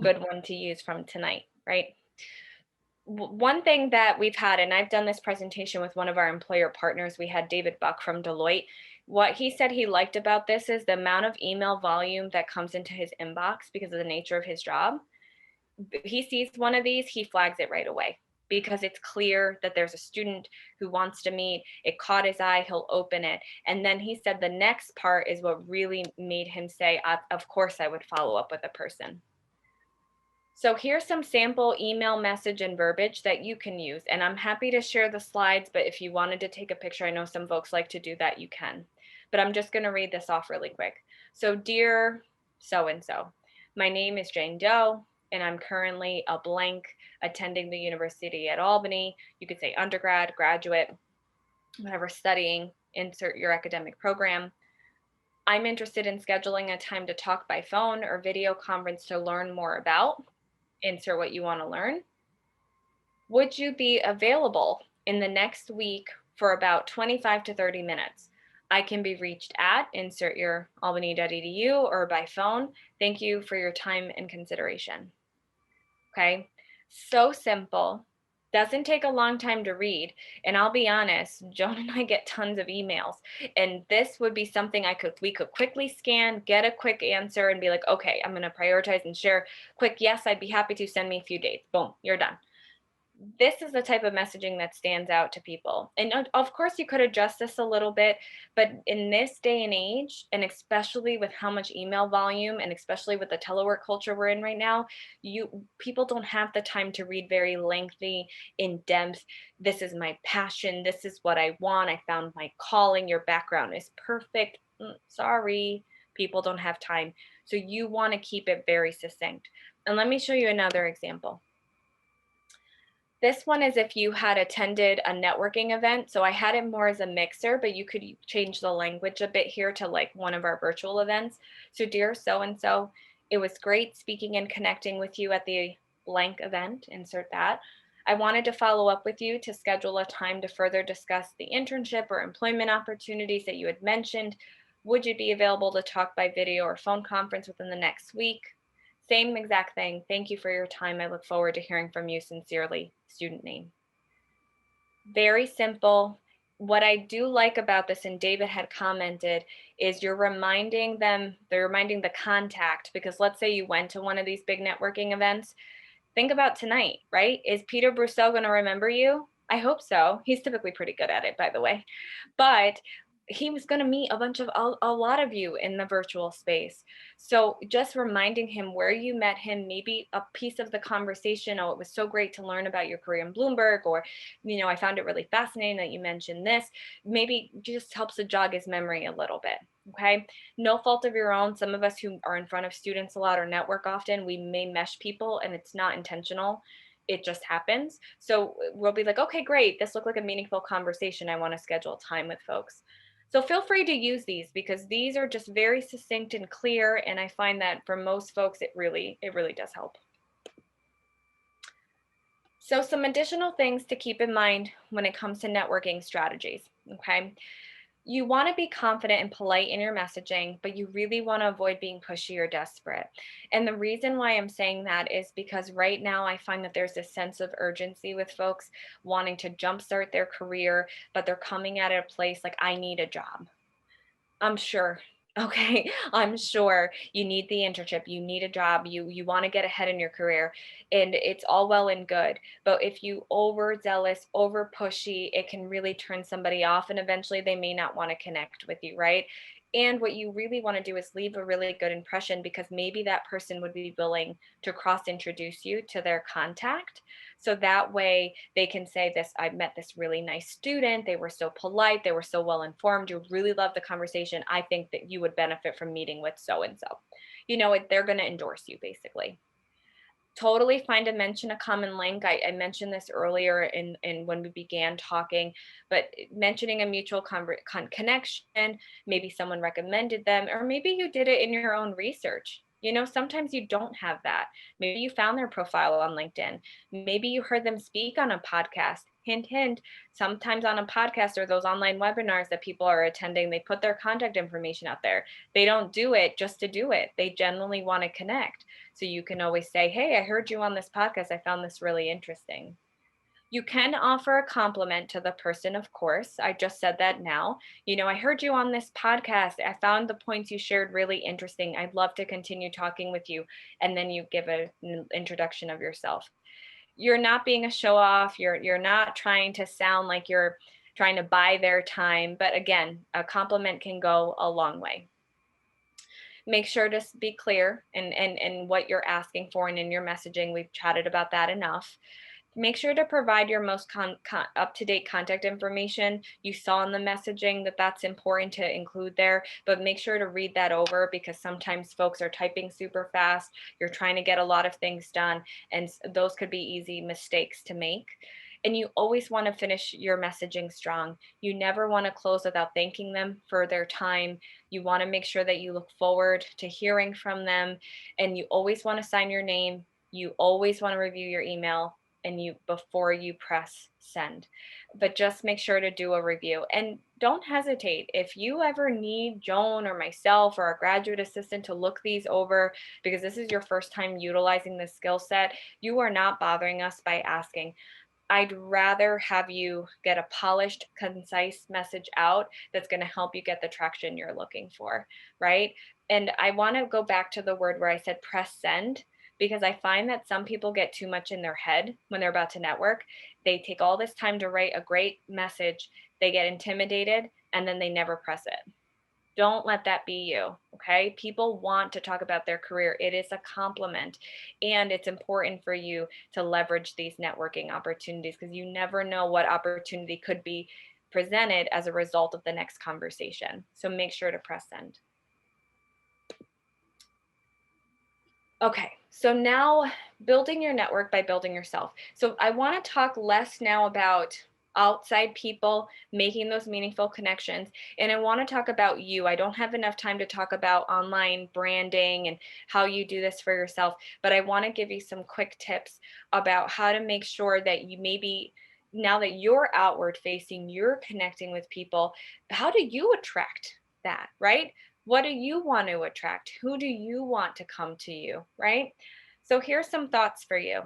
good one to use from tonight, right? One thing that we've had, and I've done this presentation with one of our employer partners, we had David Buck from Deloitte. What he said he liked about this is the amount of email volume that comes into his inbox because of the nature of his job. He sees one of these, he flags it right away because it's clear that there's a student who wants to meet. It caught his eye, he'll open it. And then he said the next part is what really made him say, of course I would follow up with a person. So here's some sample email message and verbiage that you can use. And I'm happy to share the slides, but if you wanted to take a picture, I know some folks like to do that, you can. But I'm just gonna read this off really quick. So dear so-and-so, my name is Jane Doe, and I'm currently a blank attending the University at Albany. You could say undergrad, graduate, whatever, studying, insert your academic program. I'm interested in scheduling a time to talk by phone or video conference to learn more about, insert what you want to learn. Would you be available in the next week for about 25 to 30 minutes? I can be reached at, insert your albany.edu, or by phone. Thank you for your time and consideration. Okay, so simple. Doesn't take a long time to read. And I'll be honest, Joan and I get tons of emails. And this would be something we could quickly scan, get a quick answer, and be like, okay, I'm gonna prioritize and share quick, yes, I'd be happy to, send me a few dates. Boom, you're done. This is the type of messaging that stands out to people. And of course, you could adjust this a little bit, but in this day and age, and especially with how much email volume, and especially with the telework culture we're in right now, people don't have the time to read very lengthy, in-depth, this is my passion, this is what I want, I found my calling, your background is perfect. Sorry, people don't have time. So you want to keep it very succinct. And let me show you another example. This one is if you had attended a networking event. So I had it more as a mixer, but you could change the language a bit here to like one of our virtual events. So dear so-and-so, it was great speaking and connecting with you at the blank event, insert that. I wanted to follow up with you to schedule a time to further discuss the internship or employment opportunities that you had mentioned. Would you be available to talk by video or phone conference within the next week? Same exact thing. Thank you for your time. I look forward to hearing from you. Sincerely, student name. Very simple. What I do like about this, and David had commented, is you're reminding them, they're reminding the contact, because let's say you went to one of these big networking events. Think about tonight, right? Is Peter Brousseau going to remember you? I hope so. He's typically pretty good at it, by the way. But he was going to meet a lot of you in the virtual space. So just reminding him where you met him, maybe a piece of the conversation. Oh, it was so great to learn about your career in Bloomberg, or, I found it really fascinating that you mentioned this. Maybe just helps to jog his memory a little bit. Okay. No fault of your own. Some of us who are in front of students a lot or network often, we may mesh people and it's not intentional. It just happens. So we'll be like, okay, great. This looked like a meaningful conversation. I want to schedule time with folks. So feel free to use these because these are just very succinct and clear. And I find that for most folks, it really does help. So some additional things to keep in mind when it comes to networking strategies, okay? You want to be confident and polite in your messaging, but you really want to avoid being pushy or desperate. And the reason why I'm saying that is because right now I find that there's a sense of urgency with folks wanting to jumpstart their career, but they're coming at a place like, I need a job. I'm sure. Okay, I'm sure you need the internship, you need a job, you want to get ahead in your career, and it's all well and good. But if you overzealous, over pushy, it can really turn somebody off and eventually they may not want to connect with you, right? And what you really want to do is leave a really good impression because maybe that person would be willing to cross introduce you to their contact. So that way they can say this, I met this really nice student. They were so polite. They were so well informed. You really love the conversation. I think that you would benefit from meeting with so and so. They're going to endorse you basically. Totally fine to mention a common link. I mentioned this earlier in when we began talking, but mentioning a mutual connection, maybe someone recommended them, or maybe you did it in your own research. Sometimes you don't have that. Maybe you found their profile on LinkedIn. Maybe you heard them speak on a podcast. Hint, hint. Sometimes on a podcast or those online webinars that people are attending, they put their contact information out there. They don't do it just to do it. They genuinely want to connect. So you can always say, hey, I heard you on this podcast. I found this really interesting. You can offer a compliment to the person, of course. I just said that now. I heard you on this podcast. I found the points you shared really interesting. I'd love to continue talking with you. And then you give an introduction of yourself. You're not being a show off. You're not trying to sound like you're trying to buy their time. But again, a compliment can go a long way. Make sure to be clear in what you're asking for and in your messaging. We've chatted about that enough. Make sure to provide your most up-to-date contact information. You saw in the messaging that that's important to include there, but make sure to read that over because sometimes folks are typing super fast. You're trying to get a lot of things done, and those could be easy mistakes to make. And you always want to finish your messaging strong. You never want to close without thanking them for their time. You want to make sure that you look forward to hearing from them, and you always want to sign your name. You always want to review your email and before you press send. But just make sure to do a review and don't hesitate. If you ever need Joan or myself or a graduate assistant to look these over because this is your first time utilizing this skill set, you are not bothering us by asking. I'd rather have you get a polished, concise message out that's going to help you get the traction you're looking for, right? And I want to go back to the word where I said press send because I find that some people get too much in their head when they're about to network. They take all this time to write a great message, they get intimidated, and then they never press it. Don't let that be you, okay? People want to talk about their career. It is a compliment. And it's important for you to leverage these networking opportunities because you never know what opportunity could be presented as a result of the next conversation. So make sure to press send. Okay, so now building your network by building yourself. So I want to talk less now about outside people making those meaningful connections, and I want to talk about you. I don't have enough time to talk about online branding and how you do this for yourself, but I want to give you some quick tips about how to make sure that you maybe now that you're outward facing, you're connecting with people, how do you attract that, right? What do you want to attract? Who do you want to come to you, right? So here's some thoughts for you.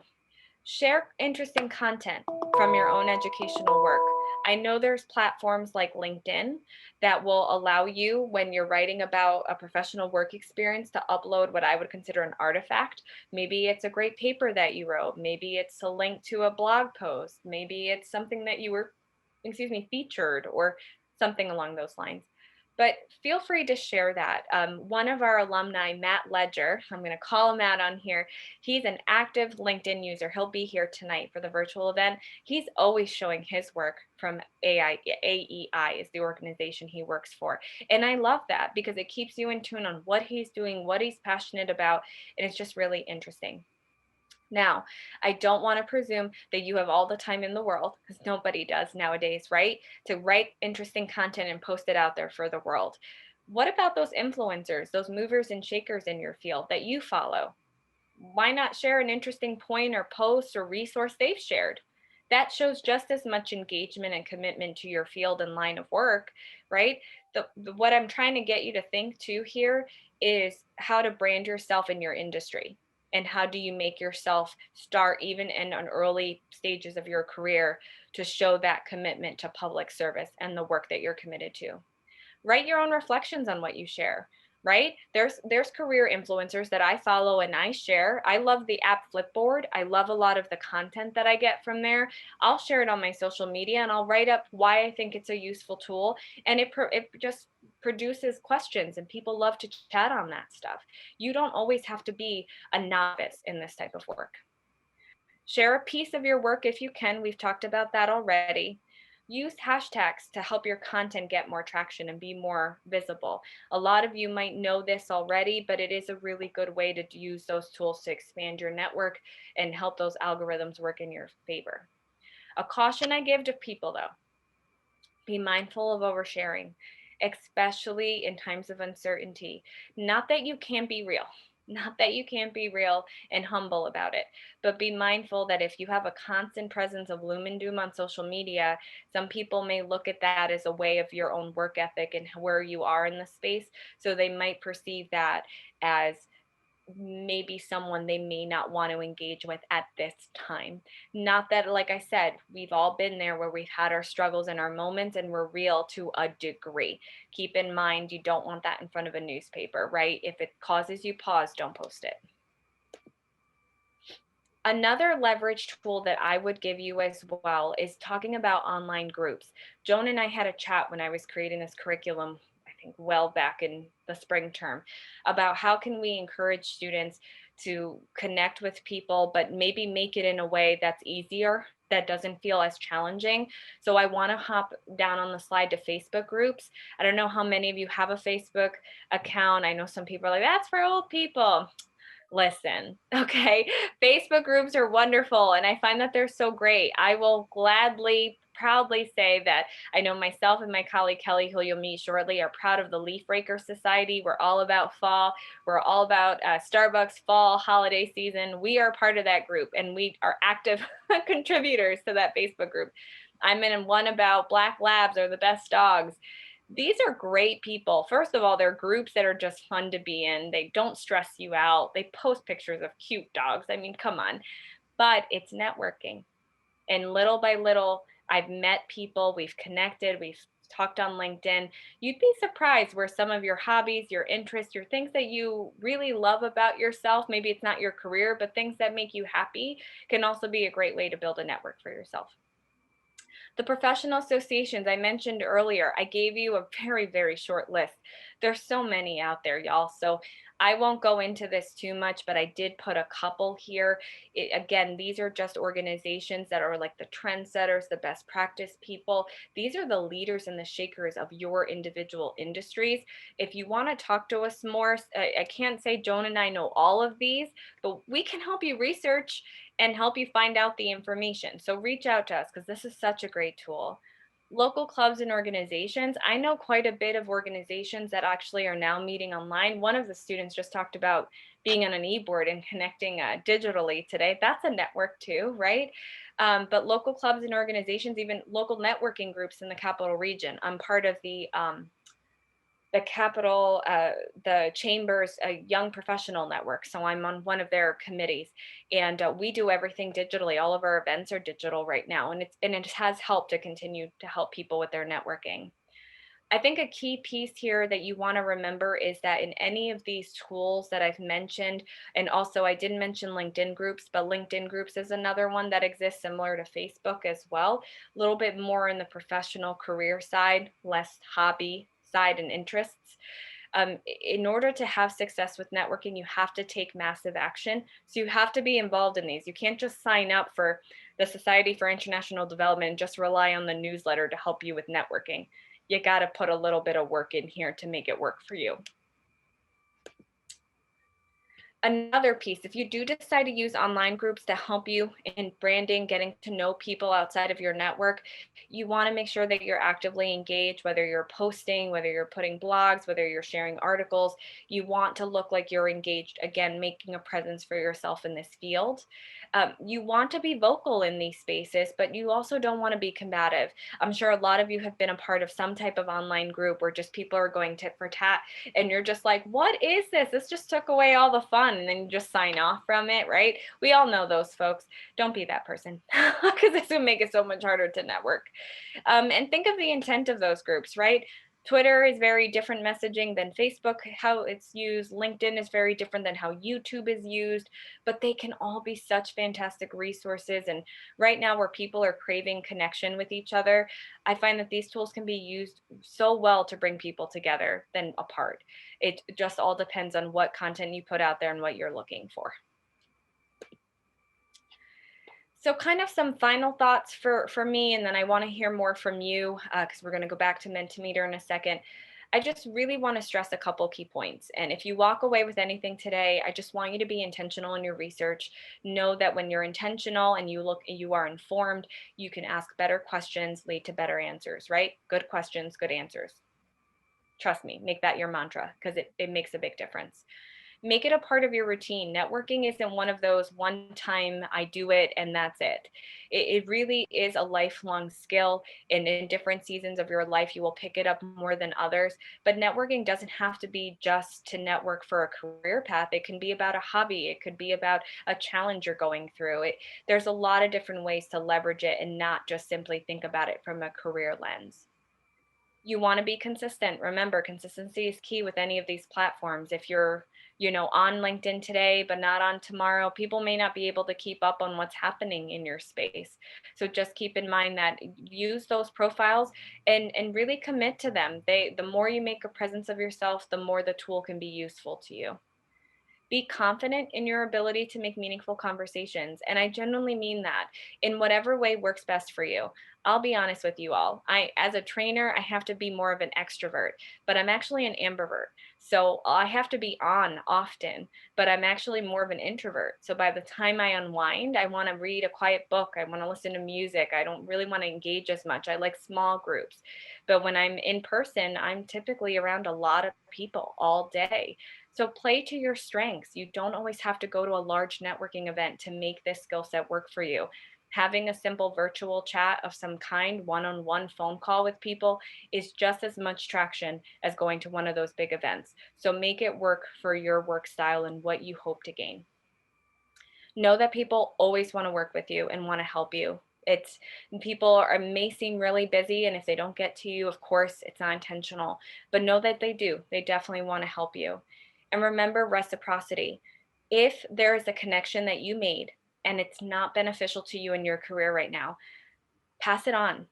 Share interesting content from your own educational work. I know there's platforms like LinkedIn that will allow you, when you're writing about a professional work experience, to upload what I would consider an artifact. Maybe it's a great paper that you wrote. Maybe it's a link to a blog post. Maybe it's something that you were, featured or something along those lines. But feel free to share that. One of our alumni, Matt Ledger, I'm going to call him out on here. He's an active LinkedIn user. He'll be here tonight for the virtual event. He's always showing his work from AEI is the organization he works for. And I love that because it keeps you in tune on what he's doing, what he's passionate about, and it's just really interesting. Now, I don't want to presume that you have all the time in the world, because nobody does nowadays, right? To write interesting content and post it out there for the world. What about those influencers, those movers and shakers in your field that you follow? Why not share an interesting point or post or resource they've shared? That shows just as much engagement and commitment to your field and line of work, right? What I'm trying to get you to think too here is how to brand yourself in your industry, and how do you make yourself start even in an early stages of your career to show that commitment to public service and the work that you're committed to. Write your own reflections on what you share, right? There's career influencers that I follow and I share. I love the app Flipboard. I love a lot of the content that I get from there. I'll share it on my social media and I'll write up why I think it's a useful tool, and it just produces questions and people love to chat on that stuff. You don't always have to be a novice in this type of work. Share a piece of your work if you can. We've talked about that already. Use hashtags to help your content get more traction and be more visible. A lot of you might know this already, but it is a really good way to use those tools to expand your network and help those algorithms work in your favor. A caution I give to people though, be mindful of oversharing, especially in times of uncertainty. Not that you can't be real, not that you can't be real and humble about it, but be mindful that if you have a constant presence of gloom and doom on social media, some people may look at that as a way of your own work ethic and where you are in the space. So they might perceive that as maybe someone they may not want to engage with at this time. Not that, like I said, we've all been there where we've had our struggles and our moments and we're real to a degree. Keep in mind, you don't want that in front of a newspaper, right? If it causes you pause, don't post it. Another leverage tool that I would give you as well is talking about online groups. Joan and I had a chat when I was creating this curriculum, I think well back in the spring term, about how can we encourage students to connect with people, but maybe make it in a way that's easier, that doesn't feel as challenging. So I want to hop down on the slide to Facebook groups. I don't know how many of you have a Facebook account. I know some people are like, that's for old people. Listen, okay, Facebook groups are wonderful and I find that they're so great. I will gladly, proudly say that I know myself and my colleague Kelly, who you'll meet shortly, are proud of the Leaf Breaker Society. We're all about fall. We're all about Starbucks fall holiday season. We are part of that group and we are active contributors to that Facebook group. I'm in one about Black Labs are the best dogs. These are great people. First of all, they're groups that are just fun to be in. They don't stress you out. They post pictures of cute dogs. I mean, come on. But it's networking. And little by little, I've met people, we've connected, we've talked on LinkedIn. You'd be surprised where some of your hobbies, your interests, your things that you really love about yourself, maybe it's not your career, but things that make you happy, can also be a great way to build a network for yourself. The professional associations I mentioned earlier, I gave you a very, very short list. There's so many out there, y'all. So I won't go into this too much, but I did put a couple here. Again, these are just organizations that are like the trendsetters, the best practice people. These are the leaders and the shakers of your individual industries. If you want to talk to us more, I can't say Joan and I know all of these, but we can help you research and help you find out the information. So reach out to us because this is such a great tool. Local clubs and organizations. I know quite a bit of organizations that actually are now meeting online. One of the students just talked about being on an e-board and connecting digitally today. That's a network too, right? But local clubs and organizations, even local networking groups in the capital region. I'm part of the capital, the chamber's young professional network. So I'm on one of their committees, and we do everything digitally. All of our events are digital right now, and it has helped to continue to help people with their networking. I think a key piece here that you want to remember is that in any of these tools that I've mentioned, and also I didn't mention LinkedIn groups, but LinkedIn groups is another one that exists similar to Facebook as well, a little bit more in the professional career side, less hobby side and interests. In order to have success with networking, you have to take massive action. So you have to be involved in these. You can't just sign up for the Society for International Development and just rely on the newsletter to help you with networking. You got to put a little bit of work in here to make it work for you. Another piece, if you do decide to use online groups to help you in branding, getting to know people outside of your network, you want to make sure that you're actively engaged, whether you're posting, whether you're putting blogs, whether you're sharing articles. You want to look like you're engaged, again, making a presence for yourself in this field. You want to be vocal in these spaces, but you also don't want to be combative. I'm sure a lot of you have been a part of some type of online group where just people are going tit for tat and you're just like, what is this? This just took away all the fun. And then you just sign off from it, right? We all know those folks. Don't be that person because this would make it so much harder to network. And think of the intent of those groups, right? Twitter is very different messaging than Facebook, how it's used. LinkedIn is very different than how YouTube is used, but they can all be such fantastic resources. And right now, where people are craving connection with each other, I find that these tools can be used so well to bring people together than apart. It just all depends on what content you put out there and what you're looking for. So kind of some final thoughts for me, and then I want to hear more from you because we're going to go back to Mentimeter in a second. I just really want to stress a couple key points. And if you walk away with anything today, I just want you to be intentional in your research. Know that when you're intentional and you are informed, you can ask better questions, lead to better answers, right? Good questions, good answers. Trust me, make that your mantra because it makes a big difference. Make it a part of your routine. Networking isn't one of those one time I do it and that's it. It really is a lifelong skill. And in different seasons of your life, you will pick it up more than others. But networking doesn't have to be just to network for a career path. It can be about a hobby. It could be about a challenge you're going through. There's a lot of different ways to leverage it and not just simply think about it from a career lens. You want to be consistent. Remember, consistency is key with any of these platforms. If you're, on LinkedIn today, but not on tomorrow, people may not be able to keep up on what's happening in your space. So just keep in mind that use those profiles and really commit to them. The more you make a presence of yourself, the more the tool can be useful to you. Be confident in your ability to make meaningful conversations. And I genuinely mean that in whatever way works best for you. I'll be honest with you all. As a trainer, I have to be more of an extrovert, but I'm actually an ambivert. So I have to be on often, but I'm actually more of an introvert. So by the time I unwind, I want to read a quiet book. I want to listen to music. I don't really want to engage as much. I like small groups. But when I'm in person, I'm typically around a lot of people all day. So play to your strengths. You don't always have to go to a large networking event to make this skill set work for you. Having a simple virtual chat of some kind, one on one phone call with people, is just as much traction as going to one of those big events. So make it work for your work style and what you hope to gain. Know that people always want to work with you and want to help you. It's People may seem really busy, and if they don't get to you, of course, it's not intentional. But know that they do. They definitely want to help you. And remember reciprocity. If there is a connection that you made and it's not beneficial to you in your career right now, pass it on,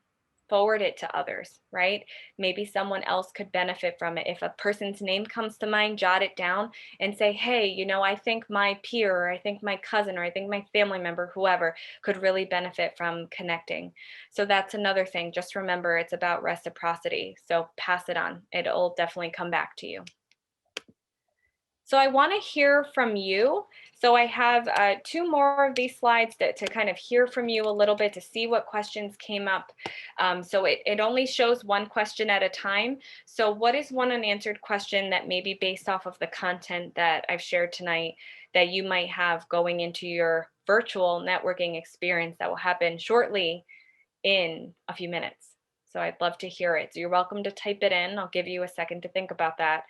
forward it to others, right? Maybe someone else could benefit from it. If a person's name comes to mind, jot it down and say, hey, I think my peer, or I think my cousin, or I think my family member, whoever, could really benefit from connecting. So that's another thing. Just remember, it's about reciprocity. So pass it on. It'll definitely come back to you. So I want to hear from you. So I have two more of these slides to kind of hear from you a little bit to see what questions came up. So it only shows one question at a time. So what is one unanswered question that may be based off of the content that I've shared tonight that you might have going into your virtual networking experience that will happen shortly in a few minutes? So I'd love to hear it. So you're welcome to type it in. I'll give you a second to think about that.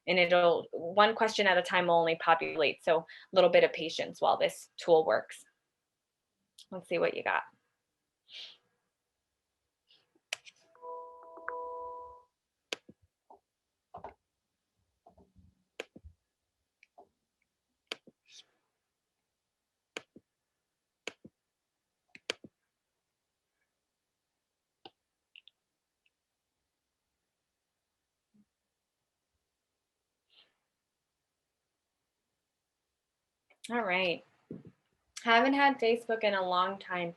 And it'll, one question at a time will only populate. So a little bit of patience while this tool works. Let's see what you got. All right. Haven't had Facebook in a long time,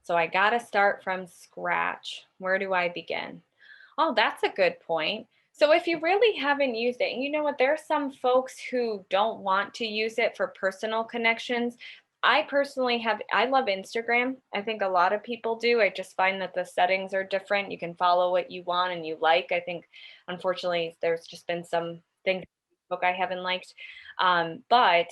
so I got to start from scratch. Where do I begin? Oh, that's a good point. So if you really haven't used it, and you know what, there are some folks who don't want to use it for personal connections. I personally I love Instagram. I think a lot of people do. I just find that the settings are different. You can follow what you want and you like. I think, unfortunately, there's just been some things on Facebook I haven't liked. But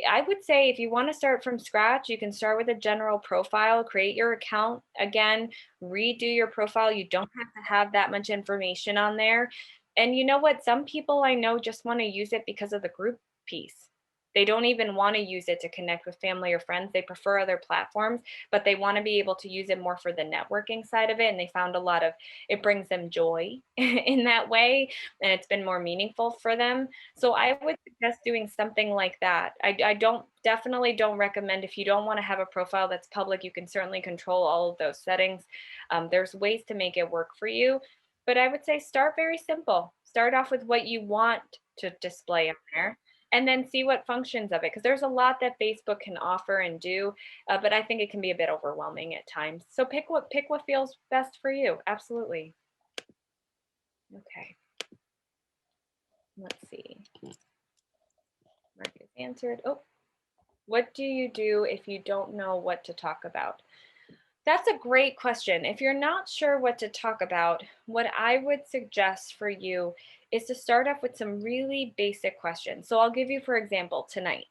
I would say if you want to start from scratch, you can start with a general profile, create your account again, redo your profile. You don't have to have that much information on there. And you know what? Some people I know just want to use it because of the group piece. They don't even want to use it to connect with family or friends. They prefer other platforms, but they want to be able to use it more for the networking side of it. And they found a lot of it brings them joy in that way. And it's been more meaningful for them. So I would suggest doing something like that. I don't definitely don't recommend if you don't want to have a profile that's public, you can certainly control all of those settings. There's ways to make it work for you. But I would say start very simple. Start off with what you want to display on there and then see what functions of it. Because there's a lot that Facebook can offer and do, but I think it can be a bit overwhelming at times. So pick what feels best for you. Absolutely. Okay. Let's see. Mark has answered. Oh, what do you do if you don't know what to talk about? That's a great question. If you're not sure what to talk about, what I would suggest for you is to start off with some really basic questions. So I'll give you, for example, tonight,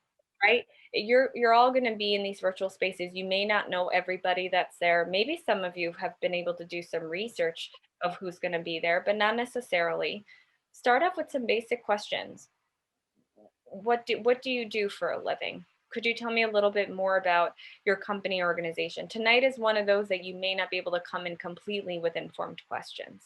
right? You're all going to be in these virtual spaces. You may not know everybody that's there. Maybe some of you have been able to do some research of who's going to be there, but not necessarily. Start off with some basic questions. What do you do for a living? Could you tell me a little bit more about your company organization? Tonight is one of those that you may not be able to come in completely with informed questions.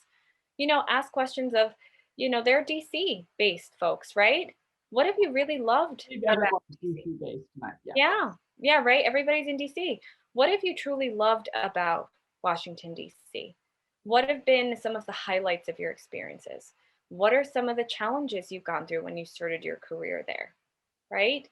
Ask questions of, they're DC based folks, right? What have you really loved about Everyone's DC? DC based tonight. Yeah. Yeah, yeah, right. Everybody's in DC. What have you truly loved about Washington, DC? What have been some of the highlights of your experiences? What are some of the challenges you've gone through when you started your career there? Right?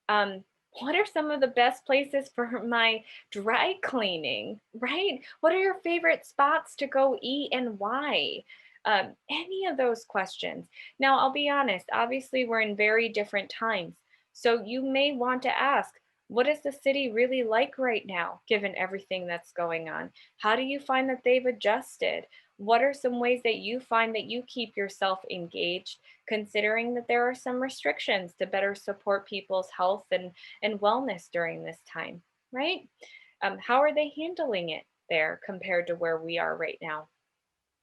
Um, what are some of the best places for my dry cleaning? Right? What are your favorite spots to go eat and why? Any of those questions. Now, I'll be honest, obviously, we're in very different times. So you may want to ask, what is the city really like right now, given everything that's going on? How do you find that they've adjusted? What are some ways that you find that you keep yourself engaged, considering that there are some restrictions to better support people's health and wellness during this time, right? How are they handling it there compared to where we are right now?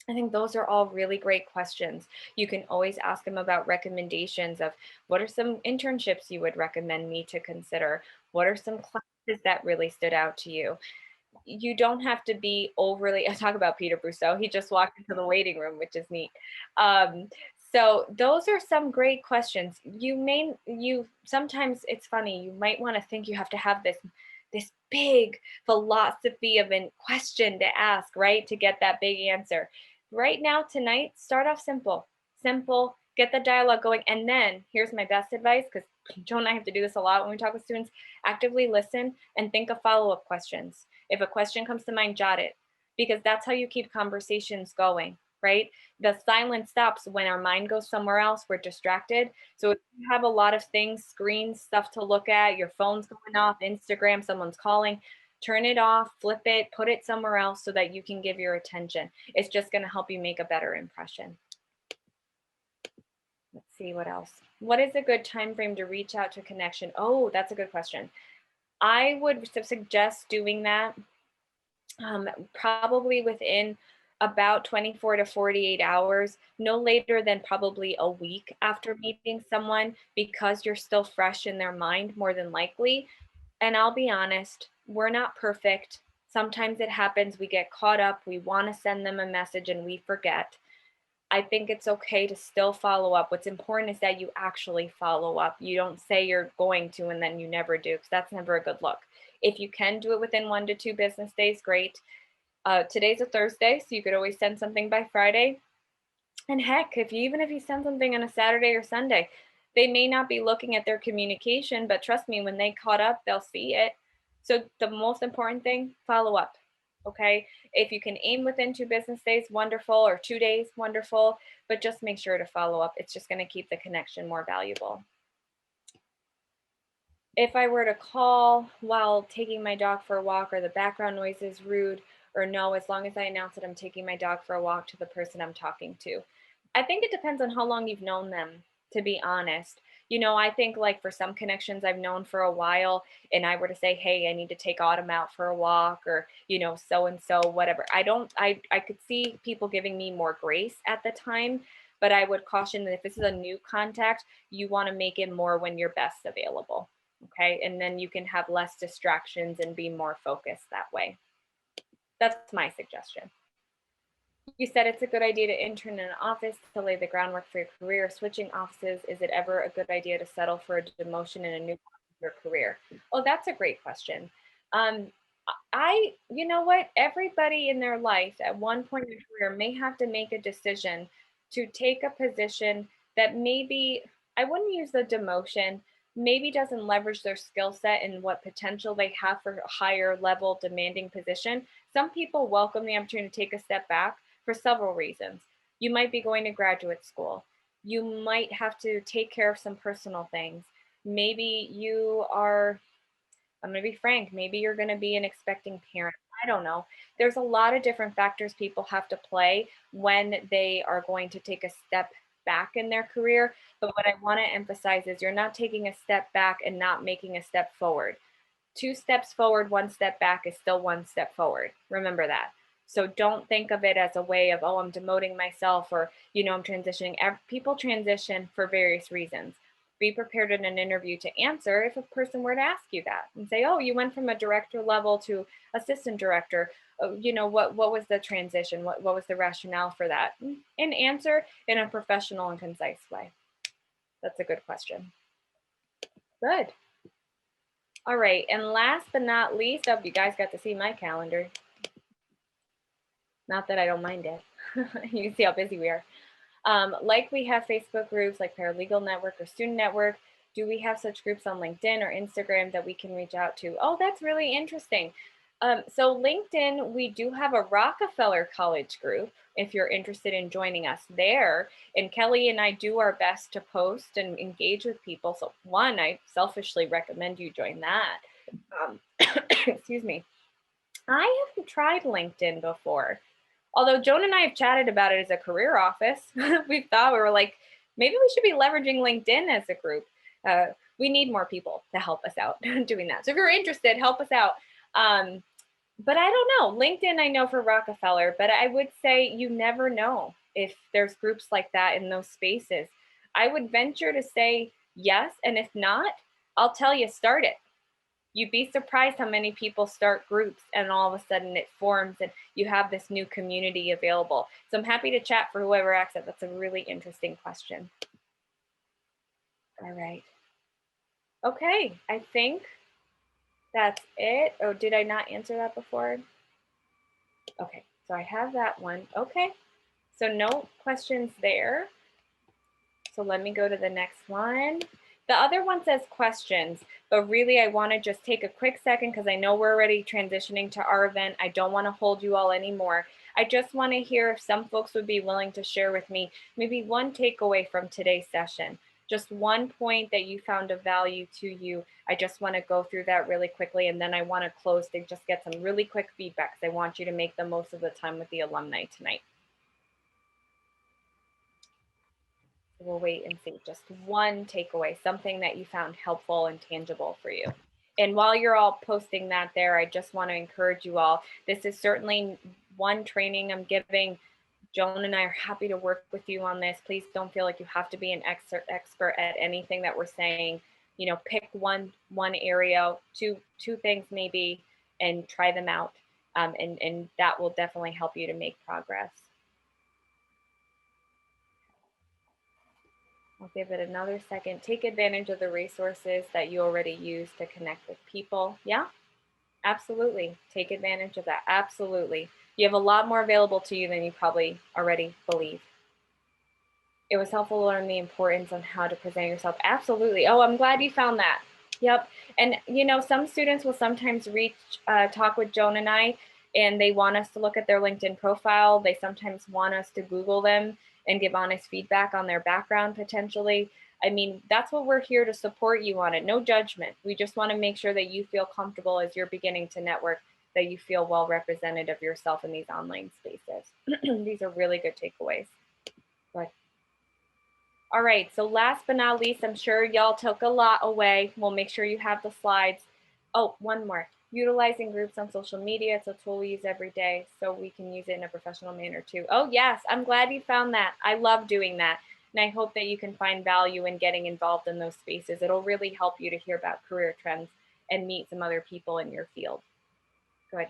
I think those are all really great questions. You can always ask them about recommendations of what are some internships you would recommend me to consider? What are some classes that really stood out to you? You don't have to be overly, I talk about Peter Brousseau. He just walked into the waiting room, which is neat. So those are some great questions. You sometimes it's funny, you might want to think you have to have this big philosophy of a question to ask, right? To get that big answer. Right now, tonight, start off simple. Simple, get the dialogue going. And then here's my best advice, because Joan and I have to do this a lot when we talk with students. Actively listen and think of follow-up questions. If a question comes to mind, jot it, because that's how you keep conversations going, right? The silence stops when our mind goes somewhere else. We're distracted. So if you have a lot of things, screens, stuff to look at, your phone's going off, Instagram, someone's calling, turn it off, flip it, put it somewhere else so that you can give your attention. It's just going to help you make a better impression. Let's see what else. What is a good time frame to reach out to connection? Oh, that's a good question. I would suggest doing that probably within about 24 to 48 hours, no later than probably a week after meeting someone, because you're still fresh in their mind, more than likely. And I'll be honest, we're not perfect. Sometimes it happens, we get caught up, we want to send them a message and we forget. I think it's okay to still follow up. What's important is that you actually follow up. You don't say you're going to and then you never do, because that's never a good look. If you can do it within 1 to 2 business days, great. Today's a Thursday, so you could always send something by Friday. And heck, even if you send something on a Saturday or Sunday, they may not be looking at their communication, but trust me, when they caught up, they'll see it. So the most important thing, follow up. Okay. If you can aim within 2 business days, wonderful, or 2 days, wonderful, but just make sure to follow up. It's just going to keep the connection more valuable. If I were to call while taking my dog for a walk, or the background noise is rude, or no, as long as I announce that I'm taking my dog for a walk to the person I'm talking to. I think it depends on how long you've known them, to be honest. I think like for some connections I've known for a while, and I were to say, hey, I need to take Autumn out for a walk, or, so and so, whatever. I could see people giving me more grace at the time, but I would caution that if this is a new contact, you want to make it more when you're best available. Okay. And then you can have less distractions and be more focused that way. That's my suggestion. You said it's a good idea to intern in an office to lay the groundwork for your career. Switching offices, is it ever a good idea to settle for a demotion in a new your career? Oh, that's a great question. Um, you know what? Everybody in their life at one point in their career may have to make a decision to take a position that maybe, I wouldn't use the demotion, maybe doesn't leverage their skill set and what potential they have for a higher level demanding position. Some people welcome the opportunity to take a step back for several reasons. You might be going to graduate school. You might have to take care of some personal things. Maybe you are, I'm going to be frank, maybe you're going to be an expecting parent. I don't know. There's a lot of different factors people have to play when they are going to take a step back in their career. But what I want to emphasize is you're not taking a step back and not making a step forward. 2 steps forward, 1 step back is still 1 step forward. Remember that. So don't think of it as a way of, oh, I'm demoting myself, or, I'm transitioning. People transition for various reasons. Be prepared in an interview to answer if a person were to ask you that and say, oh, you went from a director level to assistant director. What was the transition? What was the rationale for that? And answer in a professional and concise way. That's a good question. Good. All right, and last but not least, I hope you guys got to see my calendar. Not that I don't mind it. You can see how busy we are. Like we have Facebook groups like Paralegal Network or Student Network, do we have such groups on LinkedIn or Instagram that we can reach out to? Oh, that's really interesting. So LinkedIn, we do have a Rockefeller College group if you're interested in joining us there. And Kelly and I do our best to post and engage with people. So one, I selfishly recommend you join that. Excuse me. I haven't tried LinkedIn before. Although Joan and I have chatted about it as a career office. We were like, maybe we should be leveraging LinkedIn as a group. We need more people to help us out doing that. So if you're interested, help us out. But I don't know. LinkedIn, I know for Rockefeller, but I would say you never know if there's groups like that in those spaces. I would venture to say yes. And if not, I'll tell you, start it. You'd be surprised how many people start groups and all of a sudden it forms and you have this new community available. So I'm happy to chat for whoever asks it. That's a really interesting question. All right. Okay, I think that's it. Oh, did I not answer that before? Okay, so I have that one. Okay, so no questions there. So let me go to the next one. The other one says questions, but really I want to just take a quick second because I know we're already transitioning to our event. I don't want to hold you all anymore. I just want to hear if some folks would be willing to share with me maybe one takeaway from today's session, just one point that you found of value to you. I just want to go through that really quickly, and then I want to close to just get some really quick feedback because I want you to make the most of the time with the alumni tonight. We'll wait and see. Just one takeaway, something that you found helpful and tangible for you. And while you're all posting that there, I just want to encourage you all. This is certainly one training I'm giving. Joan and I are happy to work with you on this. Please don't feel like you have to be an expert at anything that we're saying. Pick one area, two things maybe, and try them out. And that will definitely help you to make progress. I'll give it another second. Take advantage of the resources that you already use to connect with people. Yeah, absolutely. Take advantage of that. Absolutely. You have a lot more available to you than you probably already believe. It was helpful to learn the importance on how to present yourself. Absolutely. Oh, I'm glad you found that. Yep. And some students will sometimes talk with Joan and I. and they want us to look at their LinkedIn profile. They sometimes want us to Google them and give honest feedback on their background potentially. I mean, that's what we're here to support you on it. No judgment. We just want to make sure that you feel comfortable as you're beginning to network, that you feel well represented of yourself in these online spaces. These are really good takeaways. Good. All right, so last but not least, I'm sure y'all took a lot away. We'll make sure you have the slides. Oh, one more. Utilizing groups on social media. It's a tool we use every day, so we can use it in a professional manner too. Oh yes, I'm glad you found that. I love doing that. And I hope that you can find value in getting involved in those spaces. It'll really help you to hear about career trends and meet some other people in your field. Good.